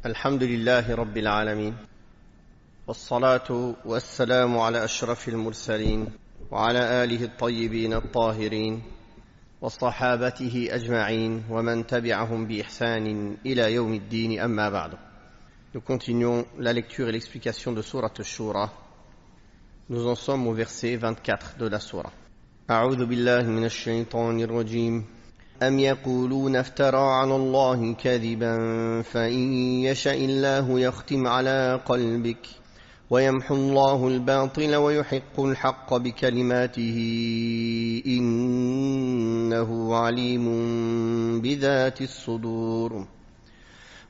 الحمد لله رب العالمين والصلاة والسلام على أشرف المرسلين وعلى آله الطيبين الطاهرين وصحابته أجمعين ومن تبعهم بإحسان إلى يوم الدين أما بعد. Nous continuons la lecture et l'explication de Sourate Ash-Shura. Nous en sommes au verset 24 de la Sourate. أعوذ بالله من الشيطان الرجيم. أم يقولون افترى على الله كذبا فإن يشأ الله يختم على قلبك ويمحو الله الباطل ويحق الحق بكلماته إنه عليم بذات الصدور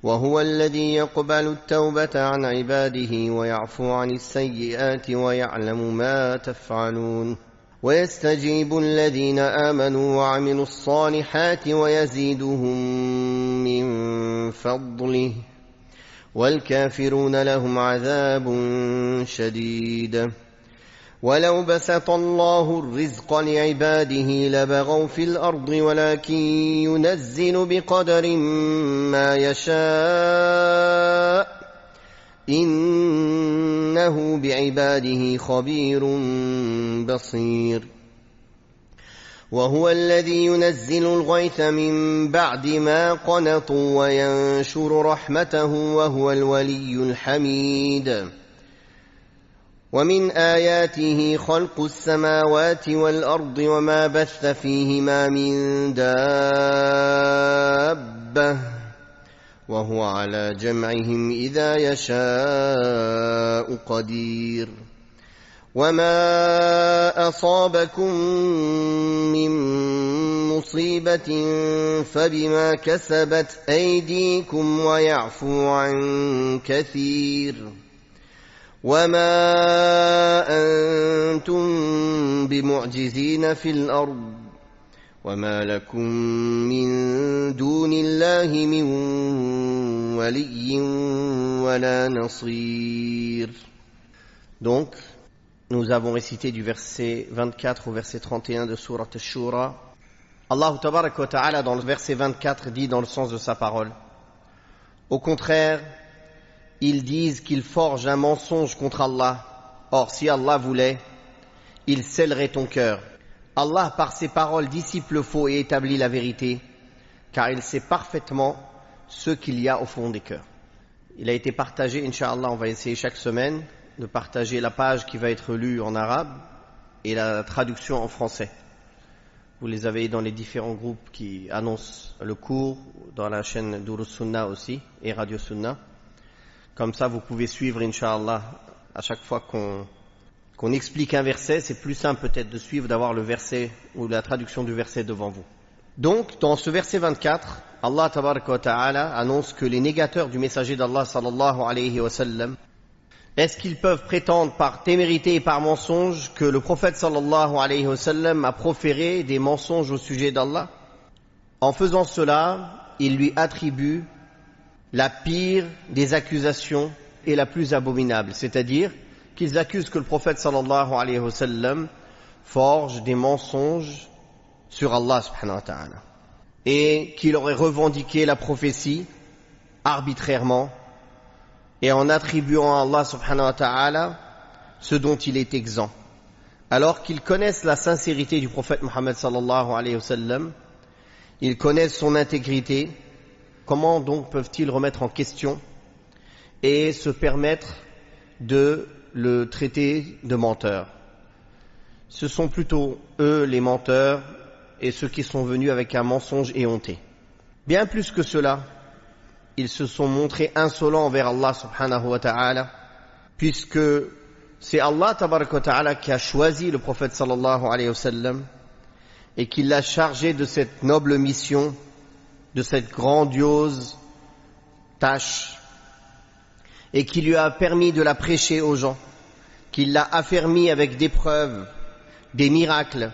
وهو الذي يقبل التوبة عن عباده ويعفو عن السيئات ويعلم ما تفعلون ويستجيب الذين آمنوا وعملوا الصالحات ويزيدهم من فضله والكافرون لهم عذاب شديد ولو بسط الله الرزق لعباده لبغوا في الأرض ولكن ينزل بقدر ما يشاء إنه بعباده خبير بصير وهو الذي ينزل الغيث من بعد ما قنطوا وينشر رحمته وهو الولي الحميد ومن آياته خلق السماوات والأرض وما بث فيهما من دابة وهو على جمعهم إذا يشاء قدير وما أصابكم من مصيبة فبما كسبت أيديكم ويعفو عن كثير وما أنتم بمعجزين في الأرض وما لكم من دون الله من ولي ولا نصير. Donc, nous avons récité du verset 24 au verset 31 de Sourate Ash-Shura. Allah Tabaraka wa Ta'ala dans le verset 24 dit dans le sens de sa parole: au contraire, ils disent qu'ils forgent un mensonge contre Allah. Or, si Allah voulait, il scellerait ton cœur. Allah, par ses paroles, dissipe le faux et établit la vérité, car il sait parfaitement ce qu'il y a au fond des cœurs. Il a été partagé, Inch'Allah, on va essayer chaque semaine de partager la page qui va être lue en arabe et la traduction en français. Vous les avez dans les différents groupes qui annoncent le cours, dans la chaîne Durus Sunnah aussi, et Radio Sunnah. Comme ça, vous pouvez suivre, Inch'Allah, à chaque fois qu'on explique un verset, c'est plus simple peut-être de suivre, d'avoir le verset ou la traduction du verset devant vous. Donc, dans ce verset 24, Allah Tabaraka wa Ta'ala annonce que les négateurs du messager d'Allah sallallahu alayhi wa sallam, est-ce qu'ils peuvent prétendre par témérité et par mensonge que le prophète sallallahu alayhi wa sallam a proféré des mensonges au sujet d'Allah? En faisant cela, ils lui attribuent la pire des accusations et la plus abominable, c'est-à-dire qu'ils accusent que le prophète sallallahu alayhi wa sallam forge des mensonges sur Allah subhanahu wa ta'ala et qu'il aurait revendiqué la prophétie arbitrairement et en attribuant à Allah subhanahu wa ta'ala ce dont il est exempt, alors qu'ils connaissent la sincérité du prophète Muhammad sallallahu alayhi wa sallam, ils connaissent son intégrité. Comment donc peuvent-ils remettre en question et se permettre de le traiter de menteur? Ce sont plutôt eux les menteurs et ceux qui sont venus avec un mensonge éhonté. Bien plus que cela, ils se sont montrés insolents envers Allah subhanahu wa ta'ala, puisque c'est Allah tabaraka wa ta'ala qui a choisi le prophète sallallahu alayhi wa sallam et qui l'a chargé de cette noble mission, de cette grandiose tâche, et qui lui a permis de la prêcher aux gens, qui l'a affermi avec des preuves, des miracles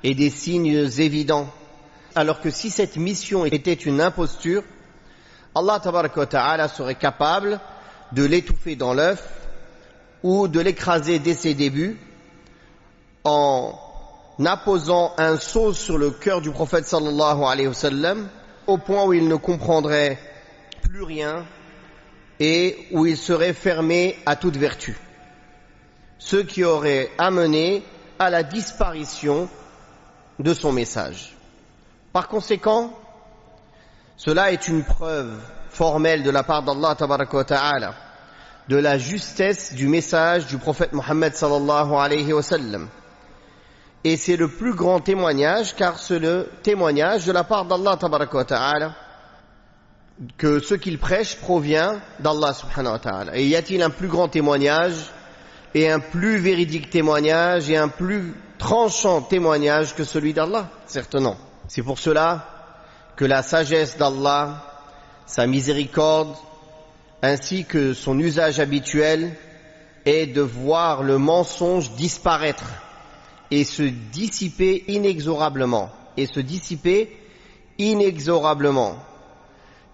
et des signes évidents. Alors que si cette mission était une imposture, Allah tabaraka wa ta'ala serait capable de l'étouffer dans l'œuf ou de l'écraser dès ses débuts en apposant un sceau sur le cœur du prophète sallallahu alayhi wa sallam au point où il ne comprendrait plus rien et où il serait fermé à toute vertu, ce qui aurait amené à la disparition de son message. Par conséquent, cela est une preuve formelle de la part d'Allah tabaraka wa ta'ala de la justesse du message du prophète Mohammed sallallahu alayhi wa sallam. Et c'est le plus grand témoignage, car c'est le témoignage de la part d'Allah tabaraka wa ta'ala que ce qu'il prêche provient d'Allah subhanahu wa ta'ala. Et y a-t-il un plus grand témoignage et un plus véridique témoignage et un plus tranchant témoignage que celui d'Allah? Certes non. C'est pour cela que la sagesse d'Allah, sa miséricorde, ainsi que son usage habituel est de voir le mensonge disparaître et se dissiper inexorablement.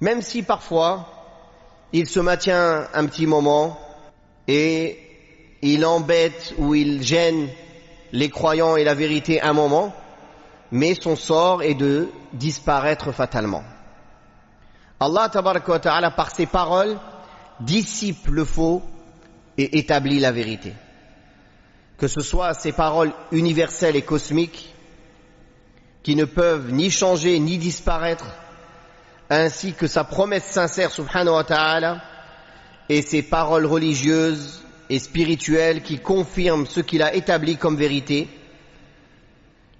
Même si parfois il se maintient un petit moment et il embête ou il gêne les croyants et la vérité un moment, mais son sort est de disparaître fatalement. Allah tabaraka wa ta'ala, par ses paroles, dissipe le faux et établit la vérité. Que ce soit ces paroles universelles et cosmiques qui ne peuvent ni changer ni disparaître, ainsi que sa promesse sincère subhanahu wa ta'ala et ses paroles religieuses et spirituelles qui confirment ce qu'il a établi comme vérité,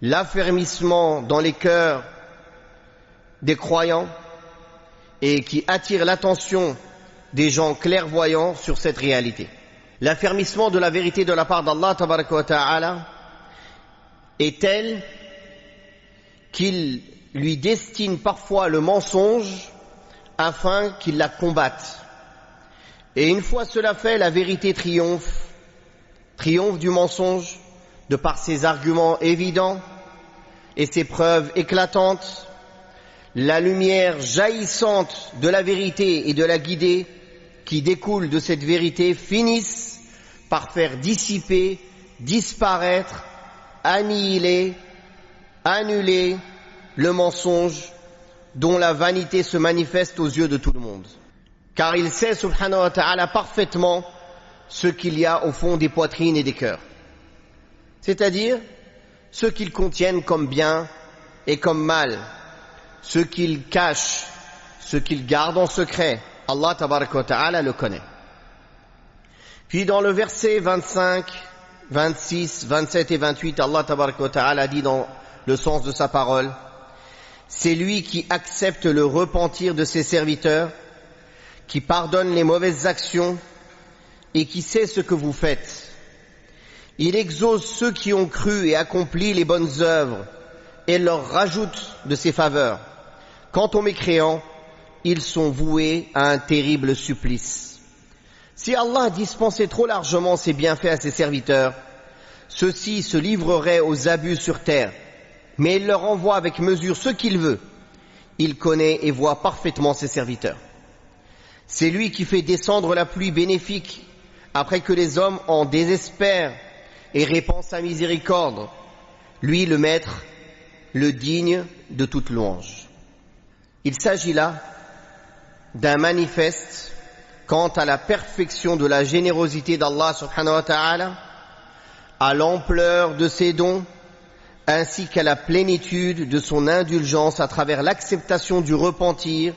l'affermissement dans les cœurs des croyants et qui attire l'attention des gens clairvoyants sur cette réalité. L'affermissement de la vérité de la part d'Allah tabaraka wa ta'ala est tel qu'il lui destine parfois le mensonge afin qu'il la combatte. Et une fois cela fait, la vérité triomphe du mensonge de par ses arguments évidents et ses preuves éclatantes. La lumière jaillissante de la vérité et de la guidée qui découle de cette vérité finissent par faire dissiper, disparaître, annihiler, annuler le mensonge dont la vanité se manifeste aux yeux de tout le monde. Car il sait, subhanahu wa ta'ala, parfaitement ce qu'il y a au fond des poitrines et des cœurs. C'est-à-dire ce qu'ils contiennent comme bien et comme mal, ce qu'ils cachent, ce qu'ils gardent en secret. Allah tabaraka wa ta'ala le connaît. Puis dans le verset 25, 26, 27 et 28, Allah tabaraka wa ta'ala dit dans le sens de sa parole: c'est lui qui accepte le repentir de ses serviteurs, qui pardonne les mauvaises actions et qui sait ce que vous faites. Il exauce ceux qui ont cru et accompli les bonnes œuvres et leur rajoute de ses faveurs. Quant aux mécréants, ils sont voués à un terrible supplice. Si Allah dispensait trop largement ses bienfaits à ses serviteurs, ceux-ci se livreraient aux abus sur terre, mais il leur envoie avec mesure ce qu'il veut. Il connaît et voit parfaitement ses serviteurs. C'est lui qui fait descendre la pluie bénéfique après que les hommes en désespèrent et répand sa miséricorde. Lui, le Maître, le digne de toute louange. Il s'agit là d'un manifeste quant à la perfection de la générosité d'Allah subhanahu wa ta'ala, à l'ampleur de ses dons, ainsi qu'à la plénitude de son indulgence à travers l'acceptation du repentir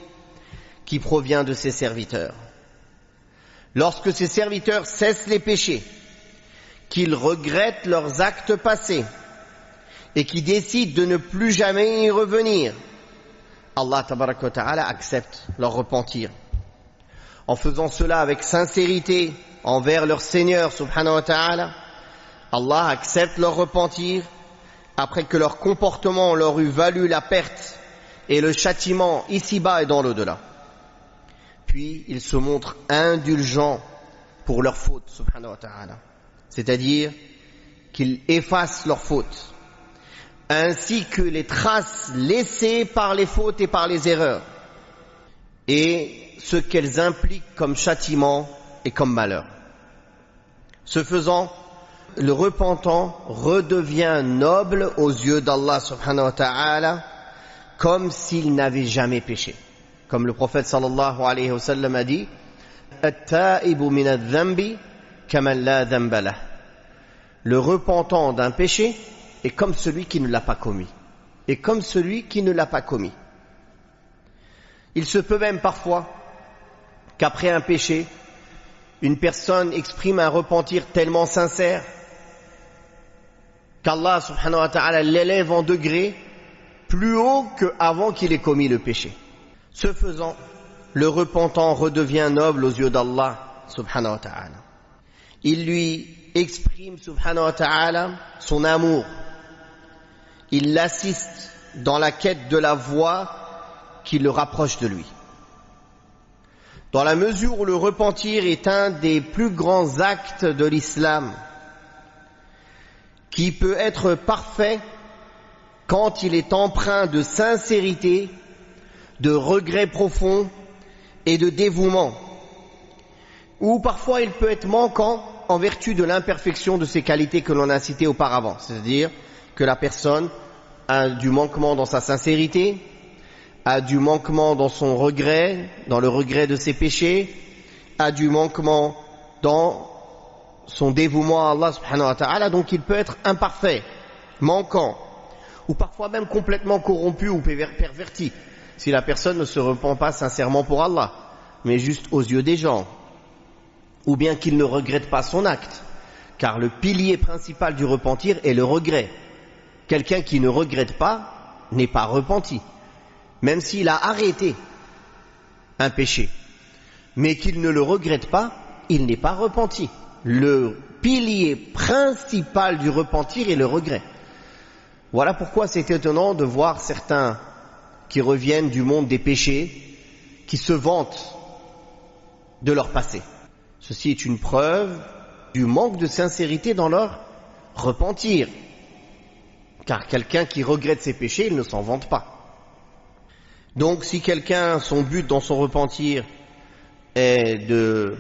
qui provient de ses serviteurs. Lorsque ses serviteurs cessent les péchés, qu'ils regrettent leurs actes passés et qui décident de ne plus jamais y revenir, Allah tabaraka wa ta'ala accepte leur repentir. En faisant cela avec sincérité envers leur Seigneur subhanahu wa ta'ala, Allah accepte leur repentir après que leur comportement leur eut valu la perte et le châtiment ici-bas et dans l'au-delà. Puis il se montre indulgent pour leurs fautes subhanahu wa ta'ala, c'est-à-dire qu'il efface leurs fautes ainsi que les traces laissées par les fautes et par les erreurs et ce qu'elles impliquent comme châtiment et comme malheur. Ce faisant, le repentant redevient noble aux yeux d'Allah subhanahu wa ta'ala comme s'il n'avait jamais péché. Comme le prophète sallallahu alayhi wa sallam a dit: at-ta'ibu min adh-dhanbi kaman la dhanba lah. Le repentant d'un péché est comme celui qui ne l'a pas commis. Et comme celui qui ne l'a pas commis. Il se peut même parfois qu'après un péché, une personne exprime un repentir tellement sincère qu'Allah subhanahu wa ta'ala l'élève en degré plus haut qu'avant qu'il ait commis le péché. Ce faisant, le repentant redevient noble aux yeux d'Allah subhanahu wa ta'ala. Il lui exprime subhanahu wa ta'ala son amour. Il l'assiste dans la quête de la voie qui le rapproche de lui. Dans la mesure où le repentir est un des plus grands actes de l'islam, qui peut être parfait quand il est empreint de sincérité, de regret profond et de dévouement, ou parfois il peut être manquant en vertu de l'imperfection de ces qualités que l'on a citées auparavant, c'est-à-dire que la personne a du manquement dans sa sincérité, a du manquement dans son regret, dans le regret de ses péchés, a du manquement dans son dévouement à Allah subhanahu wa ta'ala, donc il peut être imparfait, manquant, ou parfois même complètement corrompu ou perverti, si la personne ne se repent pas sincèrement pour Allah, mais juste aux yeux des gens, ou bien qu'il ne regrette pas son acte, car le pilier principal du repentir est le regret. Quelqu'un qui ne regrette pas n'est pas repenti, même s'il a arrêté un péché, mais qu'il ne le regrette pas, il n'est pas repenti. Le pilier principal du repentir est le regret. Voilà pourquoi c'est étonnant de voir certains qui reviennent du monde des péchés, qui se vantent de leur passé. Ceci est une preuve du manque de sincérité dans leur repentir. Car quelqu'un qui regrette ses péchés, il ne s'en vante pas. Donc si quelqu'un, son but dans son repentir est de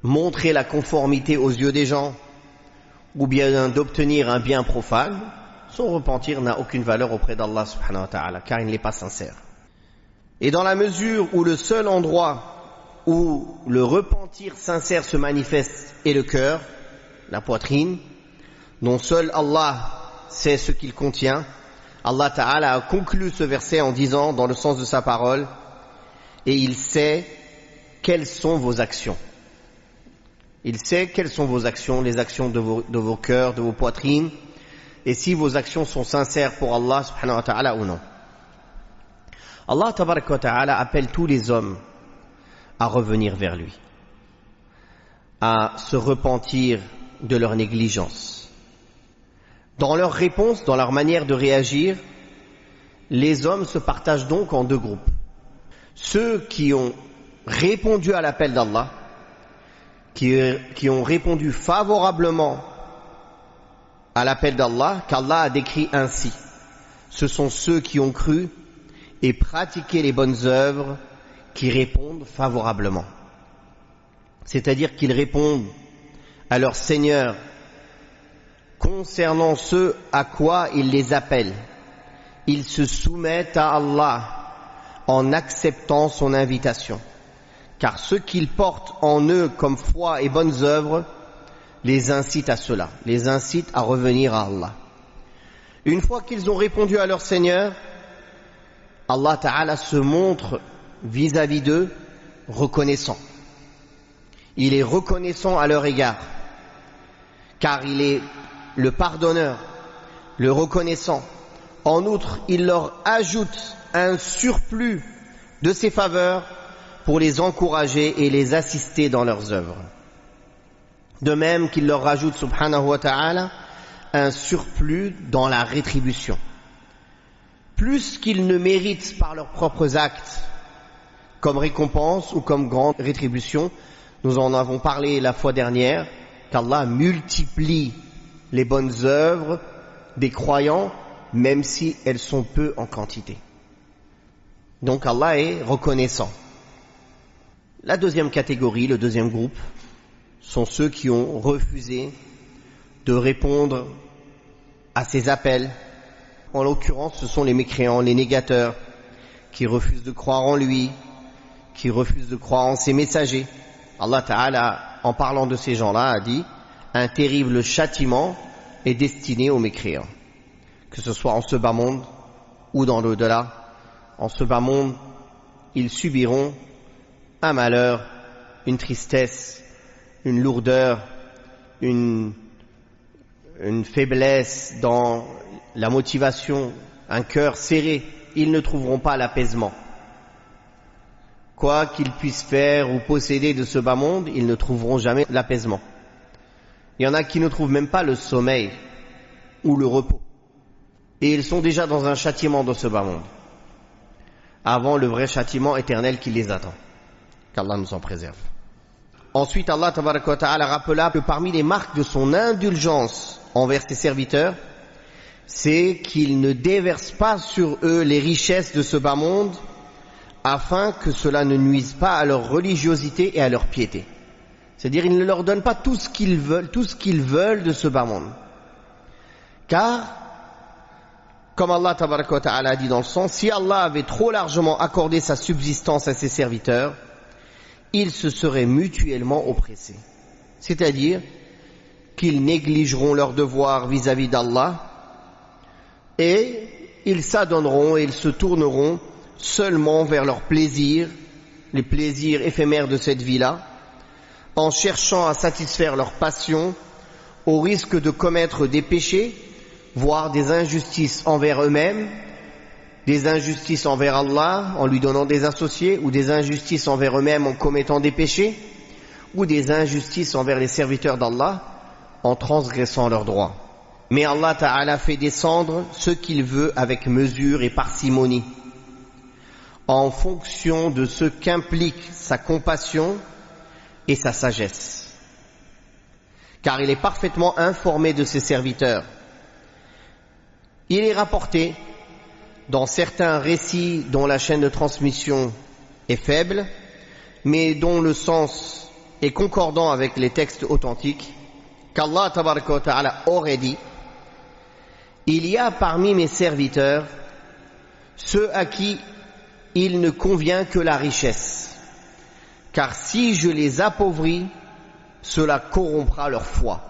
montrer la conformité aux yeux des gens, ou bien d'obtenir un bien profane, son repentir n'a aucune valeur auprès d'Allah subhanahu wa ta'ala, car il n'est pas sincère. Et dans la mesure où le seul endroit où le repentir sincère se manifeste est le cœur, la poitrine, dont seul Allah sait ce qu'il contient, Allah Ta'ala a conclu ce verset en disant, dans le sens de sa parole, et il sait quelles sont vos actions. Il sait quelles sont vos actions, les actions de vos cœurs, de vos poitrines, et si vos actions sont sincères pour Allah subhanahu wa ta'ala ou non. Allah tabaraka wa ta'ala appelle tous les hommes à revenir vers lui, à se repentir de leur négligence. Dans leur réponse, dans leur manière de réagir, les hommes se partagent donc en deux groupes. Ceux qui ont répondu à l'appel d'Allah, qui ont répondu favorablement à l'appel d'Allah, qu'Allah a décrit ainsi. Ce sont ceux qui ont cru et pratiqué les bonnes œuvres qui répondent favorablement. C'est-à-dire qu'ils répondent à leur Seigneur concernant ce à quoi il les appelle. Ils se soumettent à Allah en acceptant son invitation. Car ce qu'ils portent en eux comme foi et bonnes œuvres les incitent à cela, les incitent à revenir à Allah. Une fois qu'ils ont répondu à leur Seigneur, Allah Ta'ala se montre vis-à-vis d'eux reconnaissant. Il est reconnaissant à leur égard, car il est le pardonneur, le reconnaissant. En outre, il leur ajoute un surplus de ses faveurs pour les encourager et les assister dans leurs œuvres. De même qu'il leur rajoute, subhanahu wa ta'ala, un surplus dans la rétribution. Plus qu'ils ne méritent par leurs propres actes comme récompense ou comme grande rétribution, nous en avons parlé la fois dernière, qu'Allah multiplie les bonnes œuvres des croyants, même si elles sont peu en quantité. Donc Allah est reconnaissant. La deuxième catégorie, le deuxième groupe, sont ceux qui ont refusé de répondre à ses appels. En l'occurrence, ce sont les mécréants, les négateurs, qui refusent de croire en lui, qui refusent de croire en ses messagers. Allah Ta'ala, en parlant de ces gens-là, a dit « Un terrible châtiment est destiné aux mécréants. » Que ce soit en ce bas monde ou dans l'au-delà, en ce bas monde, ils subiront un malheur, une tristesse, une lourdeur, une faiblesse dans la motivation, un cœur serré. Ils ne trouveront pas l'apaisement. Quoi qu'ils puissent faire ou posséder de ce bas monde, ils ne trouveront jamais l'apaisement. Il y en a qui ne trouvent même pas le sommeil ou le repos. Et ils sont déjà dans un châtiment de ce bas monde, avant le vrai châtiment éternel qui les attend. Qu'Allah nous en préserve. Ensuite, Allah Tabaraka wa Ta'ala rappela que parmi les marques de son indulgence envers ses serviteurs, c'est qu'il ne déverse pas sur eux les richesses de ce bas monde, afin que cela ne nuise pas à leur religiosité et à leur piété. C'est-à-dire, il ne leur donne pas tout ce qu'ils veulent de ce bas monde. Car, comme Allah Tabaraka wa Ta'ala a dit dans le sens, si Allah avait trop largement accordé sa subsistance à ses serviteurs, ils se seraient mutuellement oppressés. C'est-à-dire qu'ils négligeront leurs devoirs vis-à-vis d'Allah et ils s'adonneront et ils se tourneront seulement vers leurs plaisirs, les plaisirs éphémères de cette vie-là, en cherchant à satisfaire leurs passions au risque de commettre des péchés, voire des injustices envers eux-mêmes, des injustices envers Allah en lui donnant des associés, ou des injustices envers eux-mêmes en commettant des péchés, ou des injustices envers les serviteurs d'Allah en transgressant leurs droits. Mais Allah Ta'ala fait descendre ce qu'il veut avec mesure et parcimonie, en fonction de ce qu'implique sa compassion et sa sagesse. Car il est parfaitement informé de ses serviteurs. Il est rapporté dans certains récits dont la chaîne de transmission est faible, mais dont le sens est concordant avec les textes authentiques, qu'Allah Tabaraka wa Ta'ala aurait dit: il y a parmi mes serviteurs ceux à qui il ne convient que la richesse, car si je les appauvris, cela corrompra leur foi.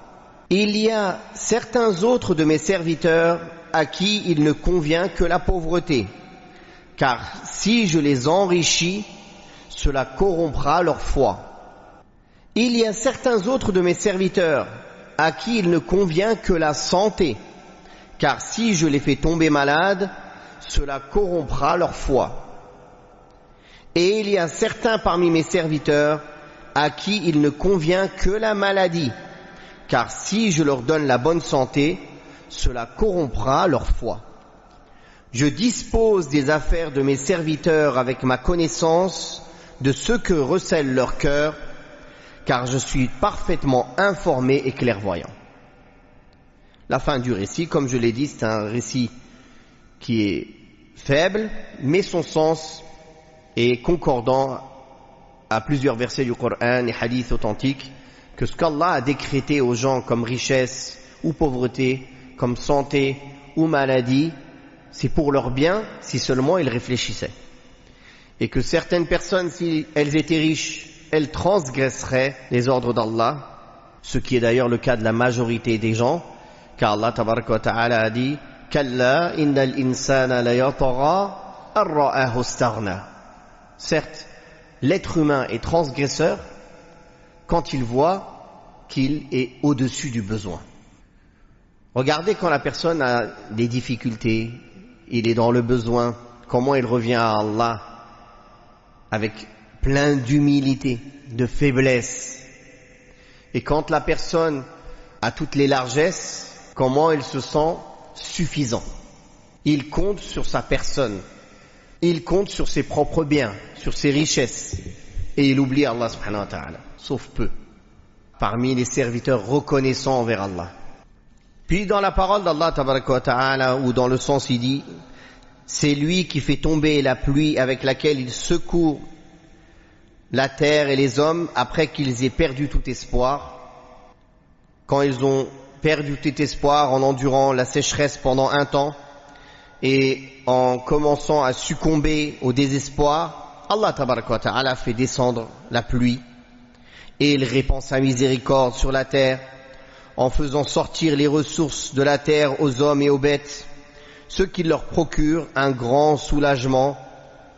Il y a certains autres de mes serviteurs à qui il ne convient que la pauvreté, car si je les enrichis, cela corrompra leur foi. Il y a certains autres de mes serviteurs à qui il ne convient que la santé, car si je les fais tomber malades, cela corrompra leur foi. Et il y a certains parmi mes serviteurs à qui il ne convient que la maladie, car si je leur donne la bonne santé, cela corrompra leur foi. Je dispose des affaires de mes serviteurs avec ma connaissance de ce que recèle leur cœur, car je suis parfaitement informé et clairvoyant. La fin du récit, comme je l'ai dit, c'est un récit qui est faible, mais son sens est concordant à plusieurs versets du Coran et hadiths authentiques, que ce qu'Allah a décrété aux gens comme richesse ou pauvreté, comme santé ou maladie, c'est pour leur bien si seulement ils réfléchissaient. Et que certaines personnes, si elles étaient riches, elles transgresseraient les ordres d'Allah, ce qui est d'ailleurs le cas de la majorité des gens, car Allah Tabaraka wa Ta'ala a dit « Kalla innal insana la yatagha an ra'ahu istaghna » Certes, l'être humain est transgresseur quand il voit qu'il est au-dessus du besoin. Regardez quand la personne a des difficultés, il est dans le besoin, comment il revient à Allah avec plein d'humilité, de faiblesse. Et quand la personne a toutes les largesses, comment il se sent suffisant. Il compte sur sa personne, il compte sur ses propres biens, sur ses richesses, et il oublie Allah subhanahu wa ta'ala, sauf peu, parmi les serviteurs reconnaissants envers Allah. Puis dans la parole d'Allah tabaraka wa ta'ala, ou dans le sens il dit, c'est lui qui fait tomber la pluie avec laquelle il secoue la terre et les hommes après qu'ils aient perdu tout espoir. Quand ils ont perdu tout espoir en endurant la sécheresse pendant un temps et en commençant à succomber au désespoir, Allah tabaraka wa ta'ala fait descendre la pluie et il répand sa miséricorde sur la terre en faisant sortir les ressources de la terre aux hommes et aux bêtes, ce qui leur procure un grand soulagement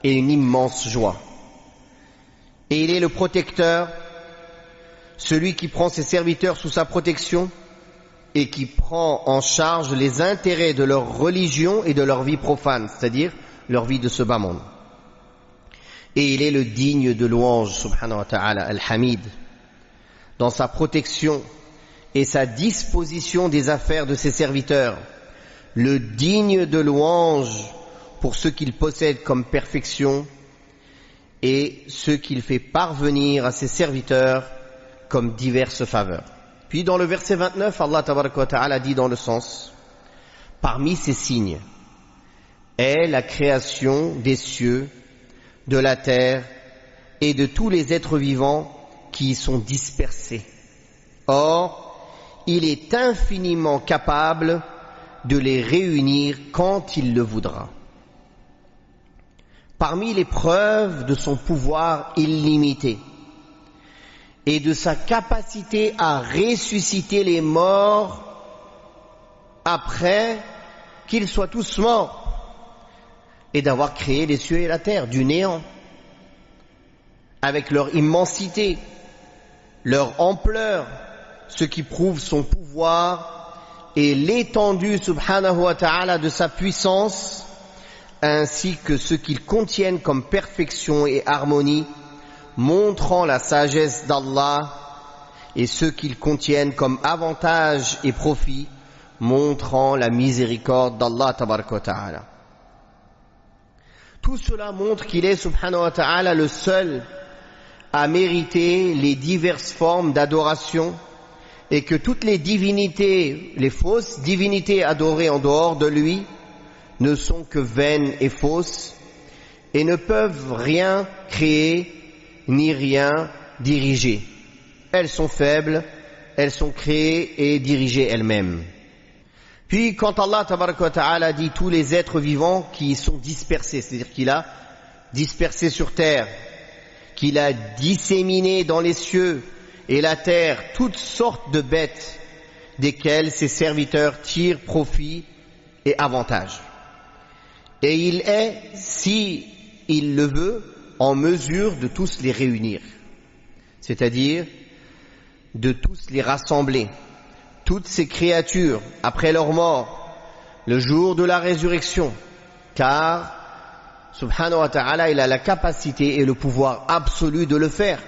et une immense joie. Et il est le protecteur, celui qui prend ses serviteurs sous sa protection et qui prend en charge les intérêts de leur religion et de leur vie profane, c'est-à-dire leur vie de ce bas monde. Et il est le digne de louange, subhanahu wa ta'ala, al-Hamid, dans sa protection et sa disposition des affaires de ses serviteurs, le digne de louange pour ce qu'il possède comme perfection et ce qu'il fait parvenir à ses serviteurs comme diverses faveurs. Puis dans le verset 29, Allah tabaraka wa ta'ala dit dans le sens: parmi ces signes est la création des cieux, de la terre et de tous les êtres vivants qui y sont dispersés. Or, il est infiniment capable de les réunir quand il le voudra. Parmi les preuves de son pouvoir illimité et de sa capacité à ressusciter les morts après qu'ils soient tous morts, et d'avoir créé les cieux et la terre du néant, avec leur immensité, leur ampleur, ce qui prouve son pouvoir et l'étendue subhanahu wa ta'ala de sa puissance, ainsi que ce qu'ils contiennent comme perfection et harmonie, montrant la sagesse d'Allah, et ce qu'ils contiennent comme avantage et profit, montrant la miséricorde d'Allah tabaraka wa ta'ala. Tout cela montre qu'il est subhanahu wa ta'ala le seul à mériter les diverses formes d'adoration et que toutes les divinités, les fausses divinités adorées en dehors de lui ne sont que vaines et fausses et ne peuvent rien créer ni rien diriger. Elles sont faibles, elles sont créées et dirigées elles-mêmes. Puis quand Allah tabaraka wa ta'ala dit tous les êtres vivants qui sont dispersés, c'est-à-dire qu'il a dispersé sur terre, qu'il a disséminé dans les cieux et la terre toutes sortes de bêtes desquelles ses serviteurs tirent profit et avantage. Et il est, si il le veut, en mesure de tous les réunir, c'est-à-dire de tous les rassembler, toutes ces créatures après leur mort, le jour de la résurrection, car subhanahu wa ta'ala, il a la capacité et le pouvoir absolu de le faire.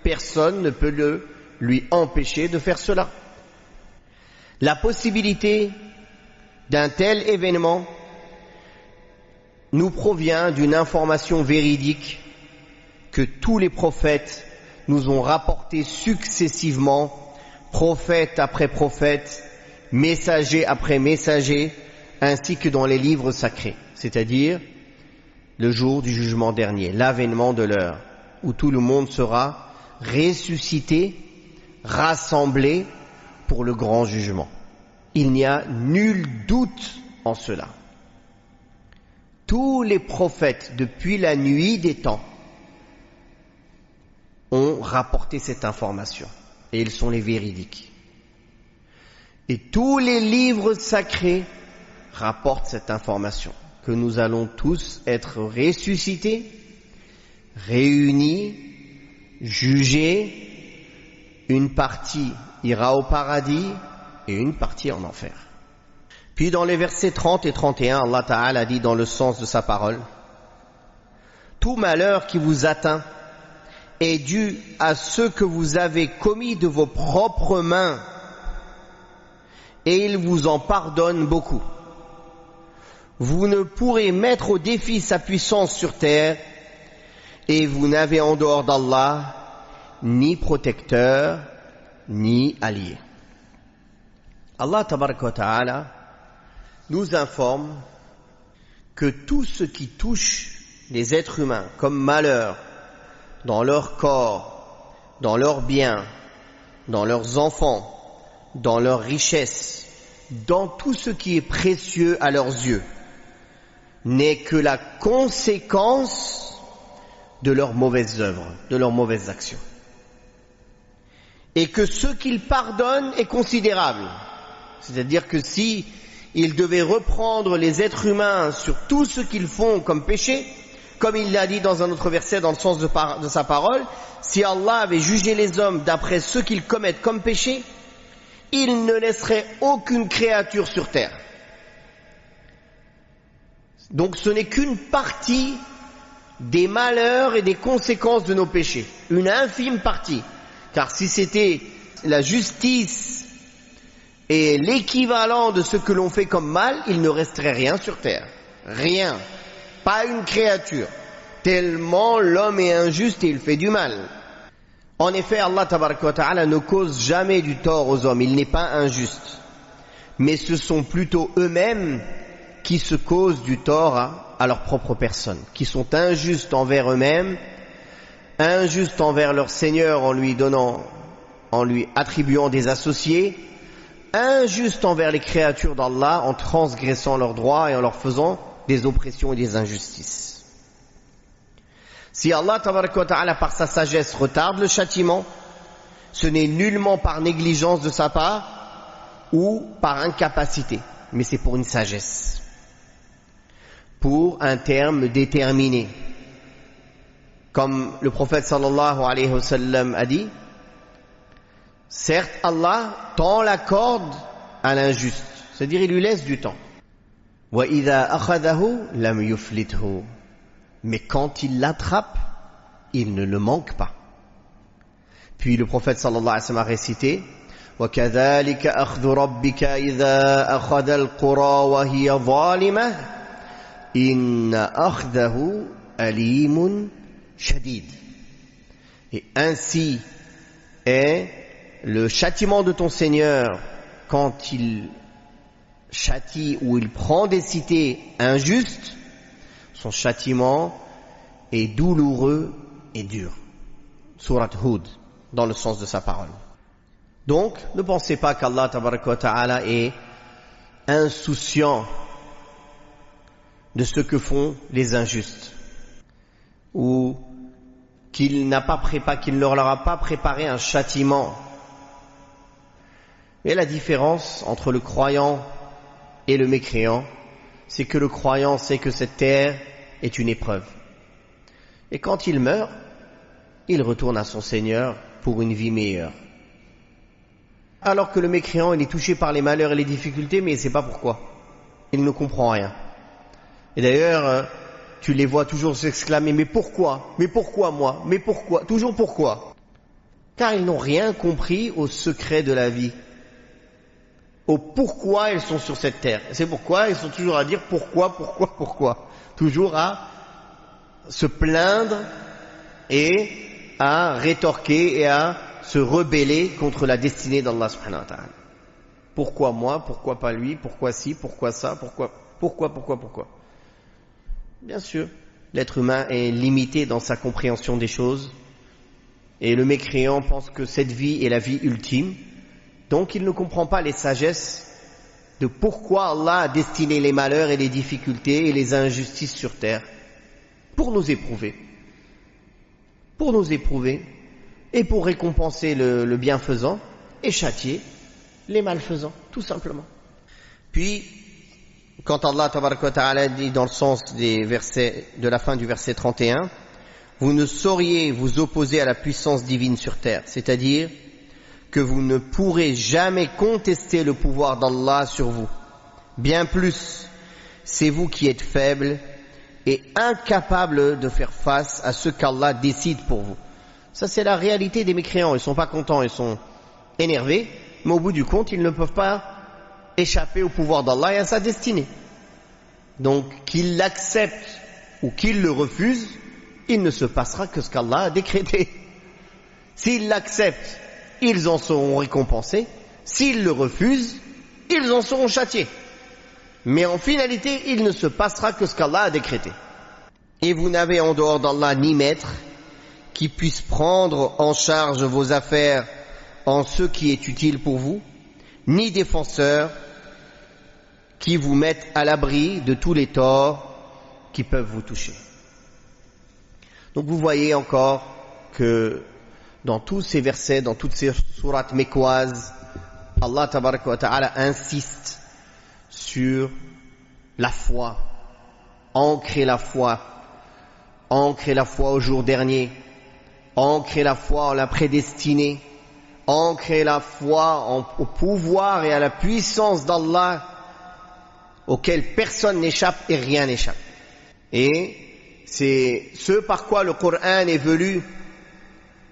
Personne ne peut lui empêcher de faire cela. La possibilité d'un tel événement nous provient d'une information véridique que tous les prophètes nous ont rapportée successivement, prophète après prophète, messager après messager, ainsi que dans les livres sacrés, c'est-à-dire le jour du jugement dernier, l'avènement de l'heure, où tout le monde sera ressuscité, rassemblé pour le grand jugement. Il n'y a nul doute en cela. Tous les prophètes, depuis la nuit des temps, ont rapporté cette information, et ils sont les véridiques. Et tous les livres sacrés rapportent cette information, que nous allons tous être ressuscités, réunis, jugés, une partie ira au paradis et une partie en enfer. Puis dans les versets 30 et 31, Allah Ta'ala dit dans le sens de sa parole: tout malheur qui vous atteint est dû à ce que vous avez commis de vos propres mains, et il vous en pardonne beaucoup. Vous ne pourrez mettre au défi sa puissance sur terre, et vous n'avez en dehors d'Allah ni protecteur, ni allié. Allah Tabaraka wa Ta'ala nous informe que tout ce qui touche les êtres humains comme malheur dans leur corps, dans leurs biens, dans leurs enfants, dans leurs richesses, dans tout ce qui est précieux à leurs yeux, n'est que la conséquence de leurs mauvaises œuvres, de leurs mauvaises actions. Et que ce qu'il pardonne est considérable. C'est-à-dire que si il devait reprendre les êtres humains sur tout ce qu'ils font comme péché, comme il l'a dit dans un autre verset dans le sens de sa parole, si Allah avait jugé les hommes d'après ce qu'ils commettent comme péché, il ne laisserait aucune créature sur terre. Donc ce n'est qu'une partie des malheurs et des conséquences de nos péchés, une infime partie. Car si c'était la justice et l'équivalent de ce que l'on fait comme mal, il ne resterait rien sur terre. Rien. Pas une créature. Tellement l'homme est injuste et il fait du mal. En effet, Allah tabaraka wa ta'ala ne cause jamais du tort aux hommes. Il n'est pas injuste. Mais ce sont plutôt eux-mêmes qui se causent du tort à leur propre personne, qui sont injustes envers eux-mêmes, injustes envers leur Seigneur en lui attribuant des associés, injustes envers les créatures d'Allah en transgressant leurs droits et en leur faisant des oppressions et des injustices. Si Allah tabaraka wa ta'ala par sa sagesse retarde le châtiment, ce n'est nullement par négligence de sa part ou par incapacité, mais c'est pour une sagesse, pour un terme déterminé. Comme le prophète sallallahu alayhi wa sallam a dit, certes Allah tend la corde à l'injuste, c'est-à-dire il lui laisse du temps. وَإِذَا أَخَذَهُ لَمْ يُفْلِتْهُ. Mais quand il l'attrape, il ne le manque pas. Puis le prophète sallallahu alayhi wa sallam a récité وَكَذَلِكَ أَخْذُ رَبِّكَ إِذَا أَخَذَ الْقُرَى وَهِيَ ظَالِمَةٌ إِنَّ أَخْذَهُ أَلِيمٌ شَدِيدٌ. Et ainsi est le châtiment de ton Seigneur quand il châtie ou il prend des cités injustes. Son châtiment est douloureux et dur. Surat Hud, dans le sens de sa parole. Donc, ne pensez pas qu'Allah tabaraka wa ta'ala est insouciant de ce que font les injustes, ou qu'il ne leur a pas préparé un châtiment. Et la différence entre le croyant et le mécréant, c'est que le croyant sait que cette terre est une épreuve. Et quand il meurt, il retourne à son Seigneur pour une vie meilleure. Alors que le mécréant, il est touché par les malheurs et les difficultés, mais il ne sait pas pourquoi. Il ne comprend rien. Et d'ailleurs, tu les vois toujours s'exclamer, mais pourquoi moi? Mais pourquoi? Toujours pourquoi? Car ils n'ont rien compris au secret de la vie, au pourquoi ils sont sur cette terre. C'est pourquoi ils sont toujours à dire pourquoi. Toujours à se plaindre et à rétorquer et à se rebeller contre la destinée d'Allah subhanahu wa ta'ala. Pourquoi moi? Pourquoi pas lui? Pourquoi ci? Pourquoi ça? Pourquoi? Bien sûr, l'être humain est limité dans sa compréhension des choses et le mécréant pense que cette vie est la vie ultime, donc il ne comprend pas les sagesses de pourquoi Allah a destiné les malheurs et les difficultés et les injustices sur terre pour nous éprouver et pour récompenser le bienfaisant et châtier les malfaisants, tout simplement. Puis, quand Allah tabaraka wa ta'ala dit dans le sens des versets, de la fin du verset 31, vous ne sauriez vous opposer à la puissance divine sur terre, c'est-à-dire que vous ne pourrez jamais contester le pouvoir d'Allah sur vous. Bien plus, c'est vous qui êtes faibles et incapables de faire face à ce qu'Allah décide pour vous. Ça, c'est la réalité des mécréants. Ils sont pas contents, ils sont énervés, mais au bout du compte, ils ne peuvent pas échapper au pouvoir d'Allah et à sa destinée. Donc, qu'ils l'acceptent ou qu'ils le refusent, il ne se passera que ce qu'Allah a décrété. S'ils l'acceptent, ils en seront récompensés. S'ils le refusent, ils en seront châtiés. Mais en finalité, il ne se passera que ce qu'Allah a décrété. Et vous n'avez en dehors d'Allah ni maître qui puisse prendre en charge vos affaires en ce qui est utile pour vous, ni défenseur qui vous mettent à l'abri de tous les torts qui peuvent vous toucher. Donc vous voyez encore que dans tous ces versets, dans toutes ces sourates mécoises, Allah tabaraka wa ta'ala insiste sur la foi, ancrer la foi au jour dernier, ancrer la foi en la prédestinée, ancrer la foi au pouvoir et à la puissance d'Allah auquel personne n'échappe et rien n'échappe. Et c'est ce par quoi le Coran est venu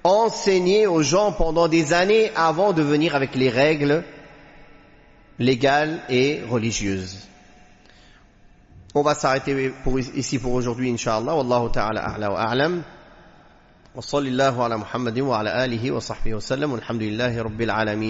enseigner aux gens pendant des années avant de venir avec les règles légales et religieuses. On va s'arrêter ici pour aujourd'hui, Inch'Allah. Wallahu ta'ala a'la wa a'lam. Wa sallallahu ala Muhammadin wa ala alihi wa sahbihi wa sallam. Walhamdulillahi rabbil alamin.